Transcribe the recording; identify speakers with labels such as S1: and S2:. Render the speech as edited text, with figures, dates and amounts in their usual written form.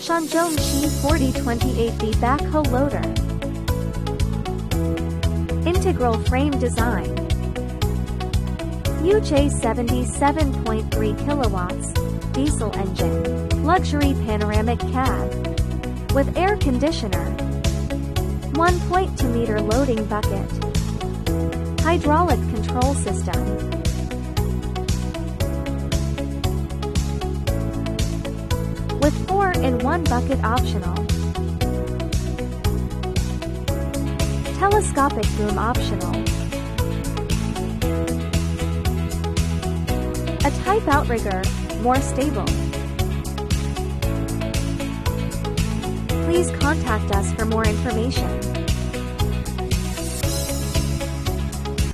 S1: Shanzhong Shi4028B Backhoe Loader. Integral frame design. UJ 77.3 kilowatts, diesel engine, luxury panoramic cab, with air conditioner, 1.2 meter loading bucket, hydraulic control system. With 4-in-1 bucket optional. Telescopic boom optional. A type outrigger, more stable. Please contact us for more information.